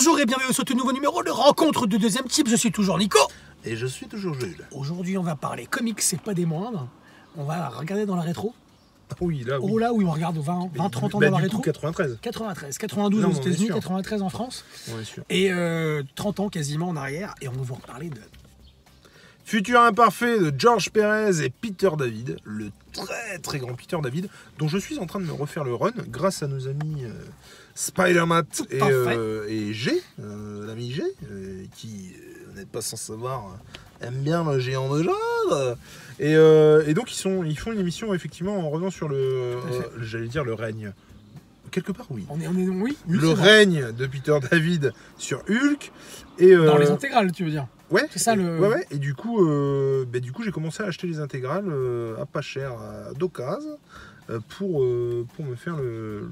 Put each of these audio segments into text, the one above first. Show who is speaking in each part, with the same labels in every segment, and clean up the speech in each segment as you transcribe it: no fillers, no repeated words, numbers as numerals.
Speaker 1: Bonjour et bienvenue sur ce nouveau numéro de Rencontre de deuxième type. Je suis toujours Nico.
Speaker 2: Et je suis toujours Jules.
Speaker 1: Aujourd'hui, on va parler comics, c'est pas des moindres. On va regarder dans la rétro.
Speaker 2: Oui, là, oui.
Speaker 1: Oh là, oui, on regarde 20-30 ans dans la rétro.
Speaker 2: 93.
Speaker 1: 93, 92
Speaker 2: Non,
Speaker 1: aux
Speaker 2: on est
Speaker 1: États-Unis,
Speaker 2: sûr.
Speaker 1: 93 en France.
Speaker 2: On est sûr.
Speaker 1: Et 30 ans quasiment en arrière. Et on va vous reparler de...
Speaker 2: Futur imparfait de George Pérez et Peter David, le très très grand Peter David, dont je suis en train de me refaire le run grâce à nos amis Spider-Man et G, l'ami G, qui, vous n'êtes pas sans savoir, aime bien le géant de genre. Et donc ils font une émission effectivement en revenant sur j'allais dire le règne. Quelque part, oui.
Speaker 1: Oui,
Speaker 2: le règne de Peter David sur Hulk. Et,
Speaker 1: dans les intégrales, tu veux dire.
Speaker 2: Ouais,
Speaker 1: c'est ça le.
Speaker 2: Ouais. Et du coup, j'ai commencé à acheter les intégrales à pas cher, d'occasion, pour me faire le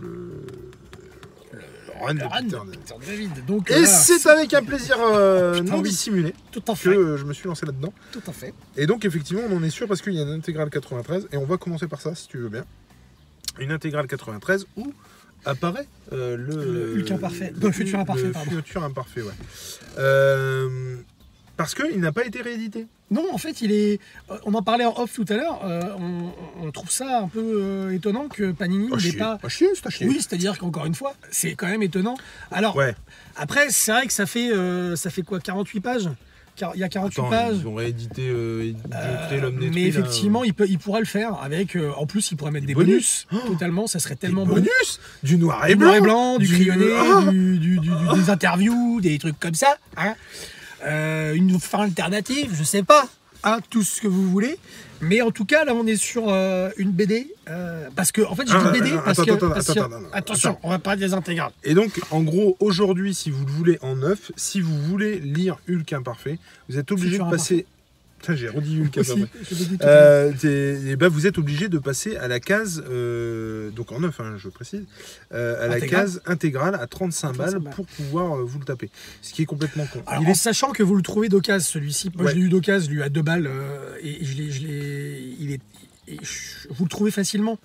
Speaker 2: run de Peter
Speaker 1: David. Donc,
Speaker 2: et c'est avec un plaisir non dissimulé que je me suis lancé là-dedans.
Speaker 1: Tout à fait.
Speaker 2: Et donc, effectivement, on en est sûr parce qu'il y a une intégrale 93. Et on va commencer par ça, si tu veux bien. Une intégrale 93 où apparaît le
Speaker 1: Hulk imparfait. Le futur imparfait, pardon.
Speaker 2: Le futur imparfait, ouais. Parce qu'il n'a pas été réédité.
Speaker 1: Non, en fait, il est. On en parlait en off tout à l'heure. On trouve ça un peu étonnant que Panini n'ait pas.
Speaker 2: C'est à chier.
Speaker 1: Oui, c'est-à-dire qu'encore une fois, c'est quand même étonnant. Alors,
Speaker 2: ouais.
Speaker 1: Après, c'est vrai que ça fait quoi, 48 pages. Il y a 48 pages.
Speaker 2: Ils ont réédité l'homme détruit.
Speaker 1: Mais effectivement, il pourrait le faire avec. En plus, il pourrait mettre des bonus. Totalement, ça serait tellement bon.
Speaker 2: Bonus, du noir et blanc,
Speaker 1: du crayonné, des interviews, des trucs comme ça. Hein. Une fin alternative, je sais pas, hein, tout ce que vous voulez. Mais en tout cas, là, on est sur une BD. Parce que, en fait, j'ai dit BD parce que. Attention, on va parler des intégrales.
Speaker 2: Et donc, en gros, aujourd'hui, si vous le voulez en neuf, si vous voulez lire Hulk imparfait, vous êtes obligé de passer. Putain, j'ai redit Hulk imparfait. Vous êtes obligé de passer à la case, donc en neuf, hein, je précise, à la case intégrale à 35 balles pour pouvoir vous le taper. Ce qui est complètement con.
Speaker 1: Alors, en sachant que vous le trouvez d'occasion, celui-ci. Moi, je l'ai eu d'occasion, lui, à 2 balles. Et vous le trouvez facilement.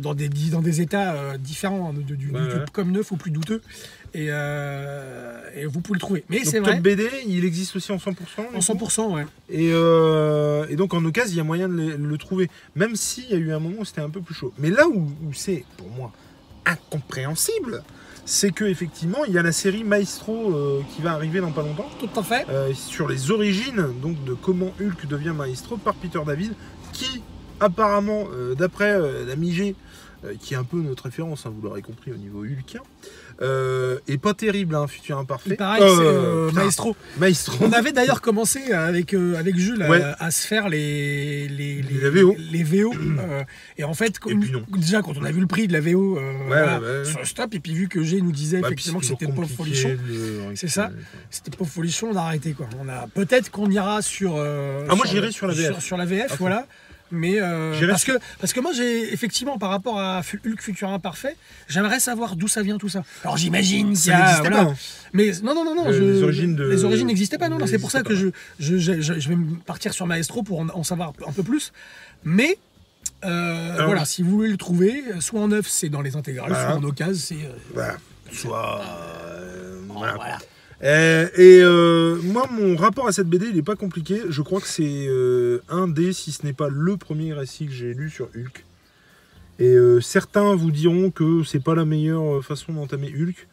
Speaker 1: Dans des états différents, du comme neuf ou plus douteux. Et vous pouvez le trouver. Mais c'est vrai.
Speaker 2: Top BD, il existe aussi en 100%.
Speaker 1: En 100%, ouais.
Speaker 2: Et donc en occasion, il y a moyen de le trouver. Même s'il y a eu un moment où c'était un peu plus chaud. Mais là où c'est, pour moi, incompréhensible, c'est qu'effectivement, il y a la série Maestro qui va arriver dans pas longtemps.
Speaker 1: Tout à fait.
Speaker 2: Sur les origines donc, de comment Hulk devient Maestro par Peter David, qui apparemment, d'après l'ami G, qui est un peu notre référence, hein, vous l'aurez compris au niveau hulkien, et pas terrible, hein, futur imparfait.
Speaker 1: Pareil, c'est Maestro. On avait d'ailleurs commencé avec Jules à se faire les VO. Et en fait, déjà quand on a vu le prix de la VO sur le stop, et puis vu que G nous disait effectivement que c'était pas folichon, c'est ça, c'était pas folichon, on a arrêté quoi. Peut-être qu'on ira sur.
Speaker 2: Moi j'irai sur la VF.
Speaker 1: Sur la VF, voilà. Mais parce que moi j'ai effectivement par rapport à Hulk Futur Imparfait, j'aimerais savoir d'où ça vient tout ça. Alors j'imagine qu'il y a
Speaker 2: pas.
Speaker 1: Mais non
Speaker 2: les origines
Speaker 1: n'existaient pas, non, c'est pour ça que je vais partir sur Maestro pour en savoir un peu plus. Mais voilà, si vous voulez le trouver, soit en neuf c'est dans les intégrales, soit en occasion c'est
Speaker 2: soit
Speaker 1: voilà.
Speaker 2: Moi, mon rapport à cette BD, il n'est pas compliqué. Je crois que c'est un des, si ce n'est pas le premier récit que j'ai lu sur Hulk. Et certains vous diront que c'est pas la meilleure façon d'entamer Hulk.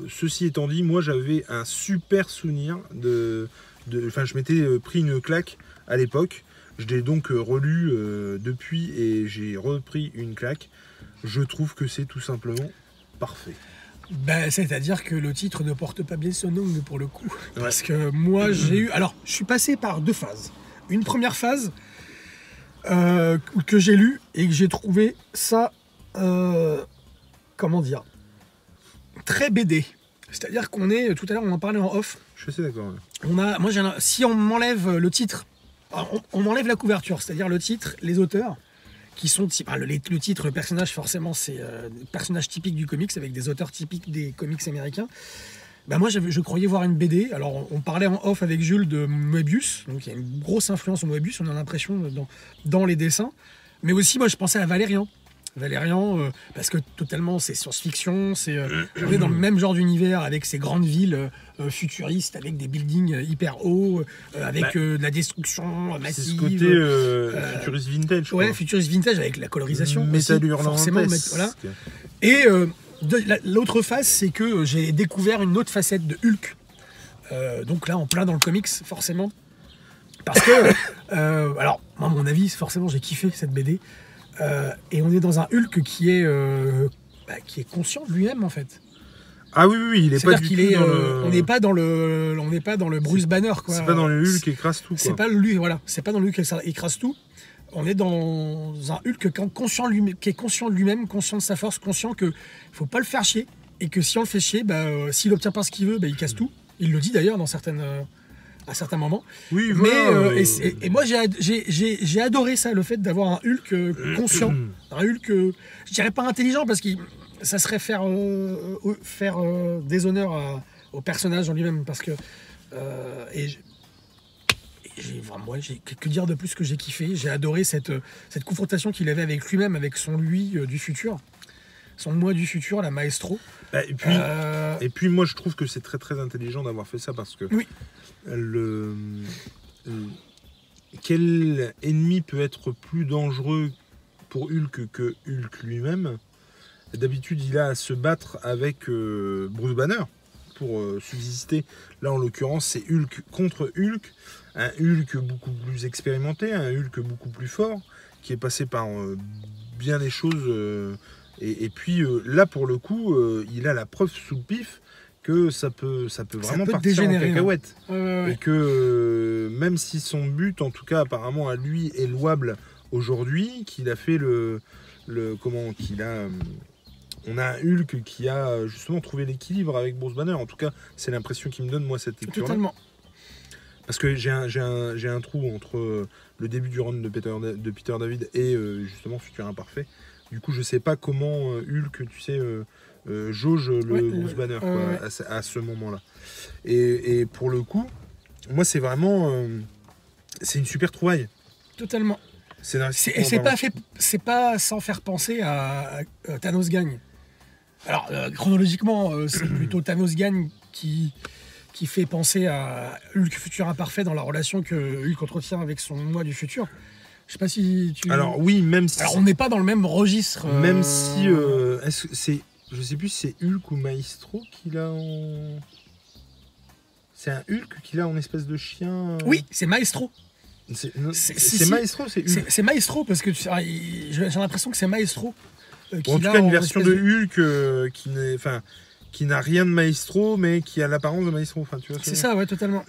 Speaker 2: Ceci étant dit, moi j'avais un super souvenir je m'étais pris une claque à l'époque. Je l'ai donc relu depuis et j'ai repris une claque. Je trouve que c'est tout simplement parfait.
Speaker 1: C'est-à-dire que le titre ne porte pas bien son nom pour le coup. Parce que moi j'ai eu... Alors, je suis passé par 2 phases. Une première phase que j'ai lu et que j'ai trouvé ça... comment dire, très BD. C'est-à-dire qu'on est... Tout à l'heure, on en parlait en off.
Speaker 2: Je suis assez d'accord. Ouais.
Speaker 1: Si on m'enlève le titre, on m'enlève la couverture, c'est-à-dire le titre, les auteurs... qui sont le titre, le personnage forcément c'est personnage typique du comics avec des auteurs typiques des comics américains. Moi je croyais voir une BD. Alors on parlait en off avec Jules de Moebius, donc il y a une grosse influence en Moebius, on a l'impression dans les dessins. Mais aussi moi je pensais à Valérian. Valérian, parce que totalement c'est science-fiction, on est dans le même genre d'univers avec ces grandes villes futuristes, avec des buildings hyper hauts, avec de la destruction massive.
Speaker 2: C'est ce côté futuriste vintage.
Speaker 1: Ouais, futuriste vintage avec la colorisation.
Speaker 2: Métal
Speaker 1: forcément. Voilà. Et l'autre face, c'est que j'ai découvert une autre facette de Hulk. Donc là, en plein dans le comics, forcément. Parce que, alors, moi, à mon avis, forcément, j'ai kiffé cette BD. Et on est dans un Hulk qui est conscient de lui-même, en fait.
Speaker 2: Ah oui, il est pas du tout
Speaker 1: on n'est pas dans le Bruce Banner, quoi.
Speaker 2: C'est pas dans le Hulk qui écrase tout, quoi.
Speaker 1: C'est pas dans le Hulk qui écrase tout. On est dans un Hulk qui est conscient de lui-même, conscient de sa force, conscient qu'il faut pas le faire chier. Et que si on le fait chier, s'il obtient pas ce qu'il veut, il casse tout. Il le dit d'ailleurs à certains moments.
Speaker 2: Oui, voilà.
Speaker 1: Mais et moi j'ai adoré ça, le fait d'avoir un Hulk conscient, un Hulk, je dirais pas intelligent parce que ça serait faire déshonneur au personnage en lui-même, parce que j'ai que dire de plus que j'ai kiffé. J'ai adoré cette confrontation qu'il avait avec lui-même, avec son lui du futur. Son moi du futur, la Maestro.
Speaker 2: Et puis moi je trouve que c'est très très intelligent d'avoir fait ça, parce que
Speaker 1: oui.
Speaker 2: Quel ennemi peut être plus dangereux pour Hulk que Hulk lui-même? D'habitude il a à se battre avec Bruce Banner pour subsister. Là en l'occurrence c'est Hulk contre Hulk, un Hulk beaucoup plus expérimenté, un Hulk beaucoup plus fort, qui est passé par bien des choses. Et puis là pour le coup, il a la preuve sous le pif que ça peut vraiment partir en cacahuète. Et que même si son but, en tout cas apparemment à lui, est louable aujourd'hui, qu'il a fait on a un Hulk qui a justement trouvé l'équilibre avec Bruce Banner. En tout cas, c'est l'impression qui me donne, moi, cette lecture-là.
Speaker 1: Totalement.
Speaker 2: Parce que j'ai un trou entre le début du run de Peter David et justement Futur Imparfait. Du coup, je sais pas comment Hulk, tu sais, jauge le Bruce Banner à ce moment-là. Et pour le coup, moi, c'est vraiment... c'est une super trouvaille.
Speaker 1: Totalement. C'est pas sans faire penser à Thanos gagne. Alors, chronologiquement, c'est plutôt Thanos gagne qui fait penser à Hulk Futur Imparfait dans la relation que Hulk entretient avec son moi du futur. Je sais pas si tu...
Speaker 2: Alors oui, même si...
Speaker 1: Alors on n'est pas dans le même registre.
Speaker 2: Même si... est-ce que c'est... Je sais plus si c'est Hulk ou Maestro qu'il a en... C'est un Hulk qu'il a en espèce de chien...
Speaker 1: Oui, c'est Maestro.
Speaker 2: C'est Maestro ou c'est Hulk?
Speaker 1: C'est Maestro, parce que j'ai l'impression que c'est Maestro.
Speaker 2: En tout cas, une version de Hulk qui n'a rien de Maestro, mais qui a l'apparence de Maestro. Enfin, tu vois,
Speaker 1: c'est ça, ouais, totalement.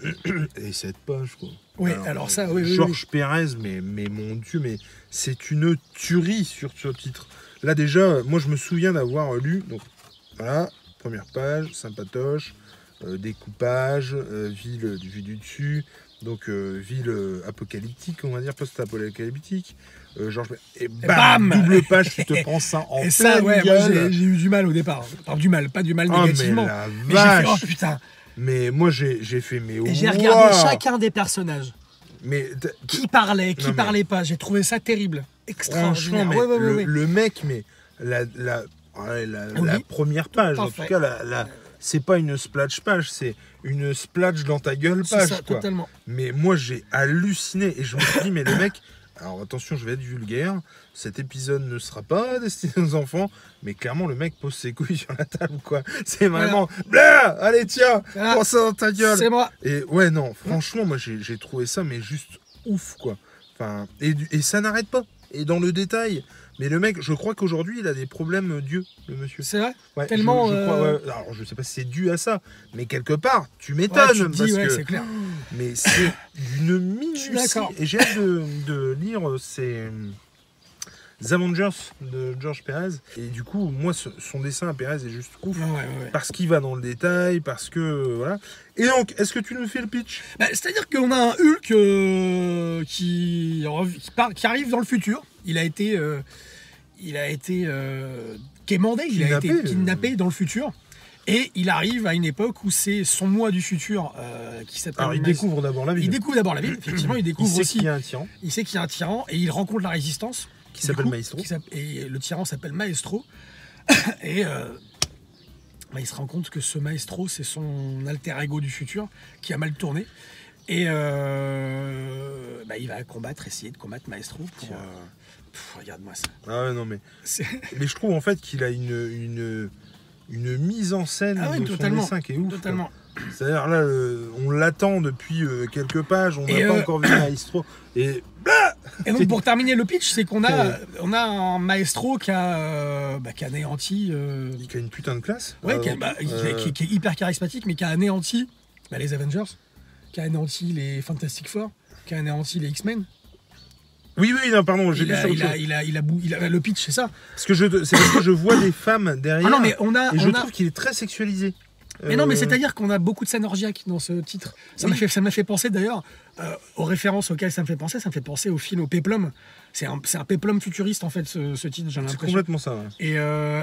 Speaker 2: Et cette page, quoi.
Speaker 1: Oui, alors ça, oui.
Speaker 2: Georges Pérez, mais mon Dieu, mais c'est une tuerie sur ce titre. Là, déjà, moi, je me souviens d'avoir lu, donc, voilà, première page, sympatoche, découpage, ville vue du dessus, donc ville apocalyptique, on va dire, post-apocalyptique. Et bam, double page, tu te prends ça en pleine
Speaker 1: ça, ouais,
Speaker 2: gueule.
Speaker 1: Moi, j'ai eu du mal au départ. Enfin, pas du mal négativement.
Speaker 2: Mais j'ai fait,
Speaker 1: oh putain.
Speaker 2: Mais moi, j'ai fait mes...
Speaker 1: Et j'ai regardé chacun des personnages.
Speaker 2: Mais
Speaker 1: qui parlait, qui parlait pas. J'ai trouvé ça terrible. Extraordinaire.
Speaker 2: Franchement, le mec, mais la première page, en tout cas, c'est pas une splash page, c'est une splash dans ta gueule page.
Speaker 1: C'est ça,
Speaker 2: quoi.
Speaker 1: Totalement.
Speaker 2: Mais moi, j'ai halluciné et je me suis dit, mais le mec... Alors attention, je vais être vulgaire, cet épisode ne sera pas destiné aux enfants, mais clairement le mec pose ses couilles sur la table, quoi. C'est vraiment, blah, allez tiens, prends ça dans ta gueule.
Speaker 1: C'est moi.
Speaker 2: Et ouais, non, franchement, moi j'ai trouvé ça, mais juste ouf, quoi. Enfin, et ça n'arrête pas. Et dans le détail, mais le mec, je crois qu'aujourd'hui, il a des problèmes d'yeux, le monsieur.
Speaker 1: C'est vrai.
Speaker 2: Ouais,
Speaker 1: tellement.
Speaker 2: Je crois, ouais. Alors, je sais pas si c'est dû à ça, mais quelque part, tu m'étonnes.
Speaker 1: Parce que c'est clair.
Speaker 2: Mais c'est d'une minutie. Et j'ai hâte de lire ces Avengers de George Pérez. Et du coup, moi, son dessin à Pérez est juste ouf.
Speaker 1: Ouais.
Speaker 2: Parce qu'il va dans le détail, parce que voilà. Et donc, est-ce que tu nous fais le pitch?
Speaker 1: C'est-à-dire qu'on a un Hulk qui arrive dans le futur. Il a été quémandé, il a été kidnappé dans le futur. Et il arrive à une époque où c'est son moi du futur qui s'appelle...
Speaker 2: Alors, il découvre d'abord la ville.
Speaker 1: Il découvre d'abord la ville, effectivement. Il découvre
Speaker 2: aussi
Speaker 1: qu'il
Speaker 2: y a un tyran.
Speaker 1: Il sait qu'il y a un tyran et il rencontre la résistance.
Speaker 2: Qui s'appelle Maestro.
Speaker 1: Et le tyran s'appelle Maestro. Et il se rend compte que ce Maestro, c'est son alter ego du futur qui a mal tourné. Et il va essayer de combattre Maestro pour... regarde-moi ça.
Speaker 2: Ah ouais, non, mais je trouve en fait qu'il a une mise en scène de
Speaker 1: totalement,
Speaker 2: son dessin qui est ouf.
Speaker 1: Totalement.
Speaker 2: C'est-à-dire là, on l'attend depuis quelques pages, on n'a pas encore vu Maestro. Et
Speaker 1: donc pour terminer le pitch, c'est qu'on a un Maestro qui a anéanti...
Speaker 2: qui a une putain de classe.
Speaker 1: Ouais, qui est hyper charismatique, mais qui a anéanti les Avengers, qui a anéanti les Fantastic Four, qui a anéanti les X-Men.
Speaker 2: Oui, non, pardon, j'ai lu sur
Speaker 1: le pitch, c'est ça.
Speaker 2: C'est parce que je vois des femmes derrière.
Speaker 1: Ah non, mais
Speaker 2: je trouve qu'il est très sexualisé.
Speaker 1: Mais non, mais c'est-à-dire qu'on a beaucoup de scènes orgiaques dans ce titre. Ça m'a fait penser d'ailleurs aux références auxquelles ça me fait penser au film, au Péplum. C'est un Péplum futuriste en fait, ce titre, j'ai l'impression.
Speaker 2: C'est complètement ça, ouais.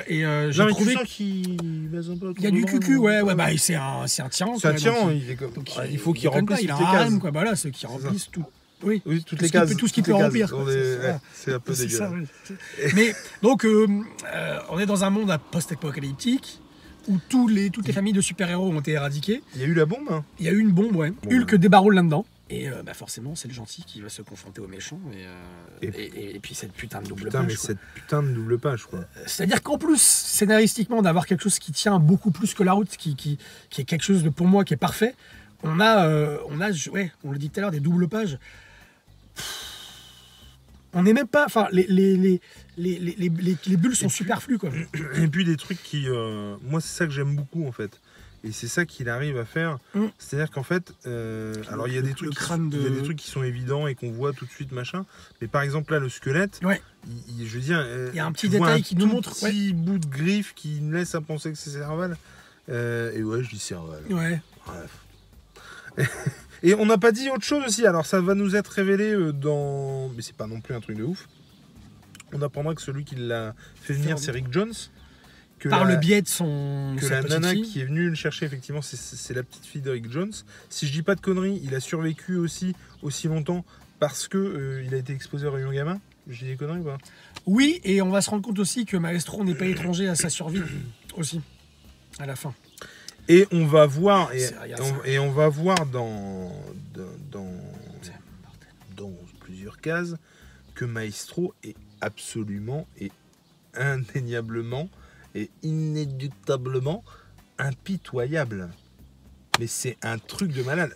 Speaker 1: Et j'ai trouvé
Speaker 2: qu'il
Speaker 1: y a du cucu, c'est un tyran.
Speaker 2: C'est un tyran, il faut qu'il remplisse toutes les cases.
Speaker 1: Voilà, ceux qui remplissent tout. Oui,
Speaker 2: toutes les cases.
Speaker 1: Tout ce qu'il peut remplir.
Speaker 2: C'est un peu dégueulasse.
Speaker 1: Mais donc, on est dans un monde post-apocalyptique où toutes les familles de super-héros ont été éradiquées.
Speaker 2: Il y a eu la bombe, hein.
Speaker 1: Il y a eu une bombe, ouais. Hulk débarroule là-dedans. Et forcément, c'est le gentil qui va se confronter au méchant. Et puis cette putain de double page.
Speaker 2: Cette putain de double page, quoi.
Speaker 1: C'est-à-dire qu'en plus, scénaristiquement, d'avoir quelque chose qui tient beaucoup plus que la route, qui est quelque chose de, pour moi, qui est parfait, on le dit tout à l'heure, des doubles pages. On n'est même pas... Enfin, les bulles sont superflues, quoi.
Speaker 2: Et puis des trucs qui... moi, c'est ça que j'aime beaucoup, en fait. Et c'est ça qu'il arrive à faire. C'est-à-dire qu'en fait... alors, il y a des trucs qui sont évidents et qu'on voit tout de suite, machin. Mais par exemple, là, le squelette...
Speaker 1: Ouais.
Speaker 2: Je veux dire...
Speaker 1: il y a un petit détail qui nous montre...
Speaker 2: Un petit bout de griffe qui me laisse à penser que c'est Serval. Et ouais, je dis Serval.
Speaker 1: Ouais.
Speaker 2: Bref. Et on n'a pas dit autre chose aussi, alors ça va nous être révélé dans... Mais c'est pas non plus un truc de ouf. On apprendra que celui qui l'a fait venir, c'est Rick Jones.
Speaker 1: Par le biais de son...
Speaker 2: Que la nana qui est venue le chercher, effectivement, c'est la petite fille de Rick Jones. Si je dis pas de conneries, il a survécu aussi longtemps parce que il a été exposé aux rayons gamma. Je dis des conneries ou pas?
Speaker 1: Oui, et on va se rendre compte aussi que Maestro n'est pas étranger à sa survie, aussi, à la fin.
Speaker 2: Et on va voir, on va voir dans plusieurs cases que Maestro est absolument et indéniablement et inéluctablement impitoyable. Mais c'est un truc de malade.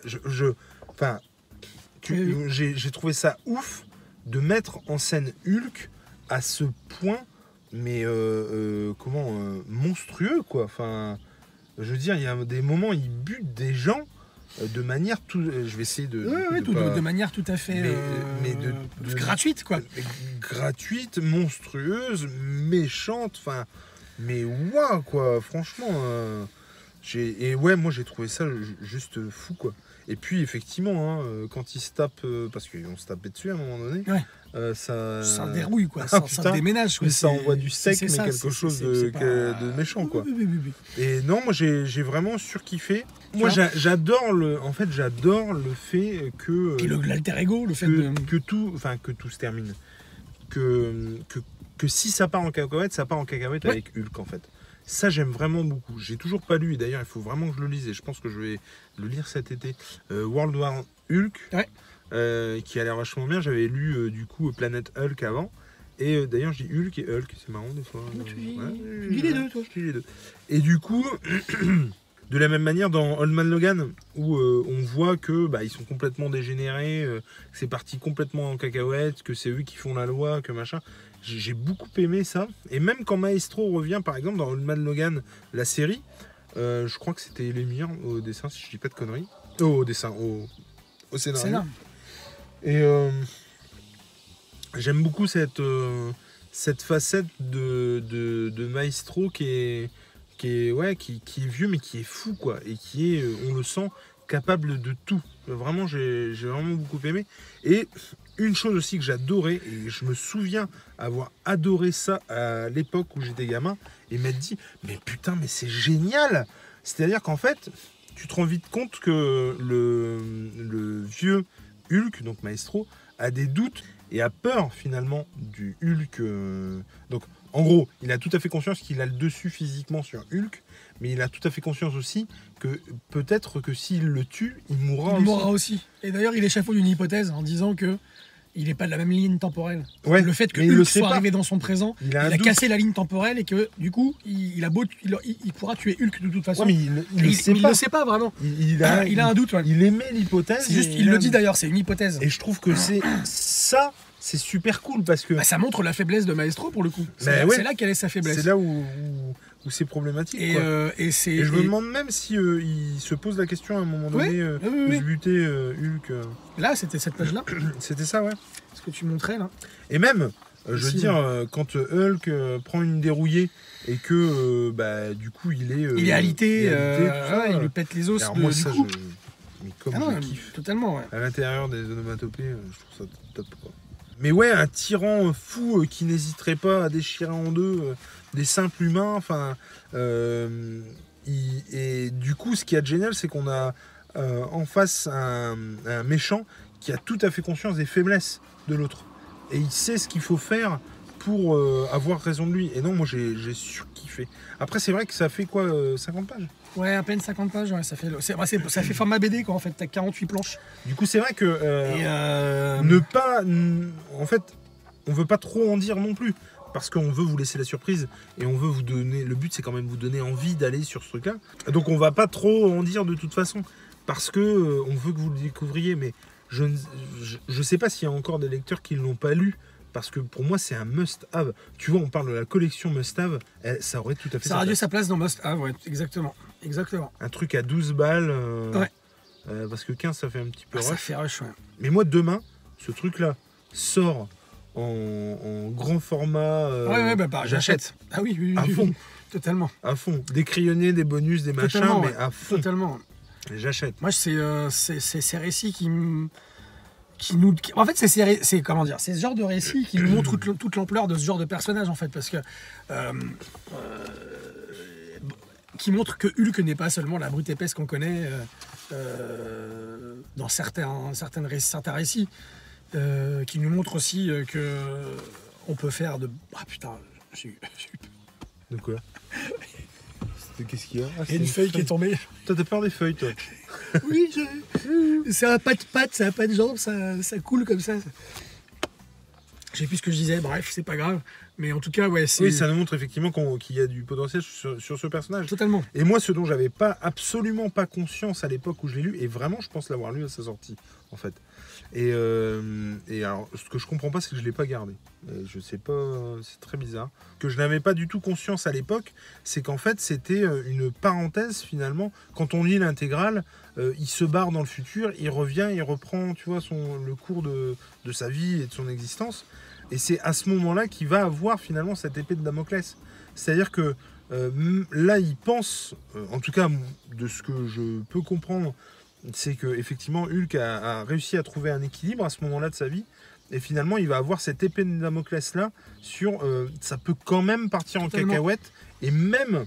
Speaker 2: J'ai trouvé ça ouf de mettre en scène Hulk à ce point, mais monstrueux, quoi. Enfin... Je veux dire, il y a des moments, il bute des gens de manière tout... Je vais essayer de...
Speaker 1: de manière tout à fait... gratuite, quoi.
Speaker 2: Gratuite, monstrueuse, méchante, enfin... Mais waouh, quoi, franchement... moi, j'ai trouvé ça juste fou, quoi. Et puis, effectivement, quand il se tape... parce qu'ils vont se taper dessus à un moment donné... Ouais.
Speaker 1: Ça dérouille, quoi. Ça déménage, quoi.
Speaker 2: Mais ça envoie du sec, mais quelque chose de méchant, quoi. Oui. Et non, moi, j'ai vraiment surkiffé. Moi, j'adore le fait que...
Speaker 1: Puis l'alter ego, le fait
Speaker 2: que tout se termine. Que si ça part en cacahuète, ça part en cacahuète avec Hulk, en fait. Ça, j'aime vraiment beaucoup. J'ai toujours pas lu, et d'ailleurs, il faut vraiment que je le lise, et je pense que je vais le lire cet été. World War Hulk. Ouais. Qui a l'air vachement bien. J'avais lu du coup Planet Hulk avant. Et d'ailleurs, je dis Hulk et Hulk, c'est marrant des fois.
Speaker 1: Tu dis les deux, toi.
Speaker 2: Je dis les deux. Et du coup, de la même manière, dans Old Man Logan, où on voit que ils sont complètement dégénérés, que c'est parti complètement en cacahuète, que c'est eux qui font la loi, que machin. J'ai beaucoup aimé ça. Et même quand Maestro revient, par exemple, dans Old Man Logan, la série, je crois que c'était Lemire au dessin, si je dis pas de conneries. Au dessin, au scénario. Et j'aime beaucoup cette facette de Maestro qui est vieux mais qui est fou, quoi, et qui est, on le sent, capable de tout. Vraiment, j'ai vraiment beaucoup aimé. Et une chose aussi que j'adorais, et je me souviens avoir adoré ça à l'époque où j'étais gamin, et m'être dit, mais putain, mais c'est génial! C'est-à-dire qu'en fait, tu te rends vite compte que le vieux Hulk, donc Maestro, a des doutes et a peur finalement du Hulk. Donc en gros, il a tout à fait conscience qu'il a le dessus physiquement sur Hulk, mais il a tout à fait conscience aussi que peut-être que s'il le tue, il mourra
Speaker 1: aussi. Et d'ailleurs, il échafaude une hypothèse en disant que il n'est pas de la même ligne temporelle.
Speaker 2: Ouais,
Speaker 1: le fait que Hulk soit arrivé dans son présent, il a cassé la ligne temporelle et que du coup, il pourra tuer Hulk de toute façon.
Speaker 2: Ouais, mais il ne
Speaker 1: le sait pas vraiment.
Speaker 2: Il a un doute. Ouais. Il émet l'hypothèse.
Speaker 1: Il le dit d'ailleurs, c'est une hypothèse.
Speaker 2: Et je trouve que c'est super cool parce que
Speaker 1: ça montre la faiblesse de Maestro pour le coup. C'est là quelle est sa faiblesse.
Speaker 2: C'est là où c'est problématique. Et je me demande même si il se pose la question à un moment donné de buter Hulk.
Speaker 1: Là, c'était cette page-là.
Speaker 2: C'était ça, ouais.
Speaker 1: Ce que tu montrais là.
Speaker 2: Et même, je veux dire, quand Hulk prend une dérouillée et que du coup il est
Speaker 1: alité, il lui pète les os.
Speaker 2: Alors moi ça, mais comme je kiffe.
Speaker 1: Totalement, ouais.
Speaker 2: À l'intérieur des onomatopées, je trouve ça top, quoi. Mais ouais, un tyran fou qui n'hésiterait pas à déchirer en deux des simples humains. Enfin, et du coup, ce qui est génial, c'est qu'on a en face un méchant qui a tout à fait conscience des faiblesses de l'autre. Et il sait ce qu'il faut faire pour avoir raison de lui. Et non, moi, j'ai surkiffé. Après, c'est vrai que ça fait quoi, 50 pages ?
Speaker 1: Ouais, à peine 50 pages, ouais, ça fait format BD, quoi, en fait, t'as 48 planches.
Speaker 2: Du coup, c'est vrai que en fait, on veut pas trop en dire non plus, parce qu'on veut vous laisser la surprise, et on veut vous donner, le but c'est quand même vous donner envie d'aller sur ce truc-là. Donc on va pas trop en dire de toute façon, parce que on veut que vous le découvriez, mais je sais pas s'il y a encore des lecteurs qui ne l'ont pas lu, parce que pour moi c'est un must-have. Tu vois, on parle de la collection must-have, ça aurait tout à fait
Speaker 1: ça aurait dû sa place dans must-have, ouais, exactement.
Speaker 2: Un truc à 12 balles,
Speaker 1: ouais.
Speaker 2: Parce que 15 ça fait un petit peu rush.
Speaker 1: Ça fait rush, ouais.
Speaker 2: Mais moi demain, ce truc-là sort en grand format.
Speaker 1: J'achète. Ah oui,
Speaker 2: à fond.
Speaker 1: Totalement.
Speaker 2: À fond. Des crayonnés, des bonus, des machins, mais à fond.
Speaker 1: Totalement.
Speaker 2: J'achète.
Speaker 1: Moi, c'est ces récits en fait, c'est ce genre de récits qui nous montrent toute l'ampleur de ce genre de personnage, en fait, parce que qui montre que Hulk n'est pas seulement la brute épaisse qu'on connaît dans certains récits, qui nous montre aussi que on peut faire de... Ah putain,
Speaker 2: De quoi? Qu'est-ce qu'il y a?
Speaker 1: Il y a une feuille qui est tombée.
Speaker 2: Toi, t'as peur des feuilles, toi?
Speaker 1: Oui, ça n'a pas de pattes, ça n'a pas de jambes, ça coule comme ça. Je sais plus ce que je disais, bref, c'est pas grave. Mais en tout cas, ouais, c'est...
Speaker 2: Oui, ça nous montre effectivement qu'il y a du potentiel sur ce personnage.
Speaker 1: Totalement.
Speaker 2: Et moi, ce dont j'avais absolument pas conscience à l'époque où je l'ai lu, et vraiment, je pense l'avoir lu à sa sortie, en fait. Et alors, ce que je comprends pas, c'est que je l'ai pas gardé. Je sais pas, c'est très bizarre. Que je n'avais pas du tout conscience à l'époque, c'est qu'en fait, c'était une parenthèse, finalement. Quand on lit l'intégrale, il se barre dans le futur, il revient, il reprend, tu vois, le cours de sa vie et de son existence. Et c'est à ce moment-là qu'il va avoir finalement cette épée de Damoclès. C'est-à-dire que là, il pense, en tout cas de ce que je peux comprendre, c'est que effectivement Hulk a réussi à trouver un équilibre à ce moment-là de sa vie. Et finalement, il va avoir cette épée de Damoclès-là sur... ça peut quand même partir en cacahuète. Et même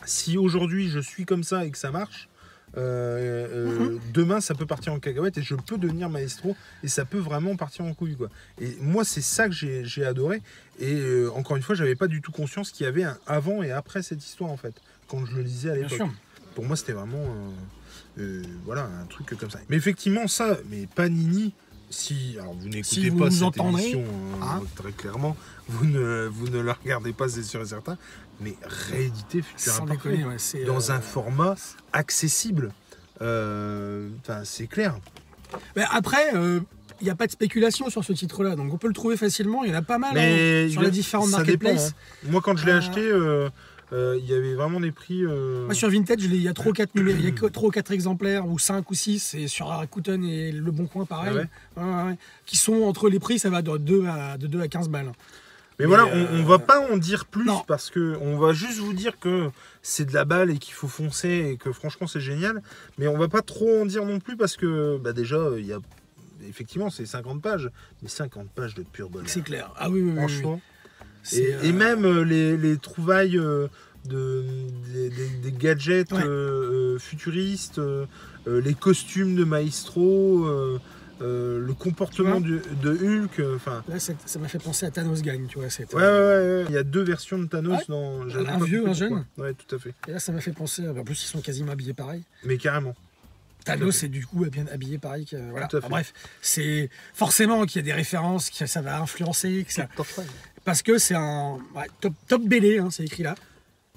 Speaker 2: si aujourd'hui je suis comme ça et que ça marche, demain ça peut partir en cacahuète et je peux devenir maestro et ça peut vraiment partir en couille, quoi. Et moi c'est ça que j'ai adoré, et encore une fois j'avais pas du tout conscience qu'il y avait un avant et après cette histoire, en fait, quand je le lisais à l'époque. Pour moi c'était vraiment voilà, un truc comme ça. Mais effectivement ça, mais Panini, alors vous n'écoutez pas cette émission très clairement, vous ne la regardez pas, c'est sûr et certain, mais réédité Futur Imparfait dans un format accessible, c'est clair.
Speaker 1: Mais après, il n'y a pas de spéculation sur ce titre-là, donc on peut le trouver facilement. Il y en a pas mal sur les différentes marketplaces.
Speaker 2: Moi, quand je l'ai acheté, il y avait vraiment des prix.
Speaker 1: Moi, sur Vintage, il y a 3 ou 4 numéros, il y a 3 ou 4 exemplaires, ou 5 ou 6, et sur Rakuten et Le Bon Coin, pareil, qui sont entre les prix, ça va de 2 à 15 balles.
Speaker 2: Mais voilà, on va pas en dire plus, parce que on va juste vous dire que c'est de la balle et qu'il faut foncer et que franchement c'est génial. Mais on va pas trop en dire non plus, parce que déjà il y a effectivement c'est 50 pages, mais 50 pages de pur bonheur.
Speaker 1: C'est clair. Ah oui,
Speaker 2: franchement. Oui. Et même les trouvailles des gadgets futuristes, les costumes de Maestro. le comportement de Hulk.
Speaker 1: Là, ça m'a fait penser à Thanos gagne, tu vois.
Speaker 2: Ouais. Il y a 2 versions de Thanos dans.
Speaker 1: Un vieux, un jeune.
Speaker 2: Ouais, tout à fait.
Speaker 1: Et là, ça m'a fait penser. En plus, ils sont quasiment habillés pareil.
Speaker 2: Mais carrément.
Speaker 1: Thanos est du coup bien habillé pareil. Voilà. Bref, c'est forcément qu'il y a des références, que ça va influencer. Parce que c'est un top BD, hein, c'est écrit là.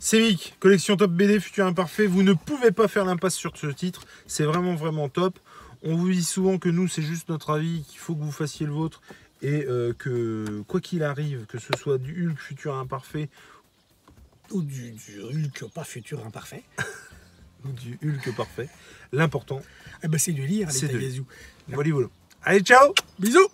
Speaker 2: C'est Mick, collection Top BD Futur Imparfait. Vous ne pouvez pas faire l'impasse sur ce titre. C'est vraiment top. On vous dit souvent que nous, c'est juste notre avis, qu'il faut que vous fassiez le vôtre. Et que, quoi qu'il arrive, que ce soit du Hulk Futur Imparfait
Speaker 1: ou du Hulk pas Futur Imparfait.
Speaker 2: Ou du Hulk parfait. L'important,
Speaker 1: c'est de lire les Tagazu.
Speaker 2: Voilà. Allez, ciao.
Speaker 1: Bisous.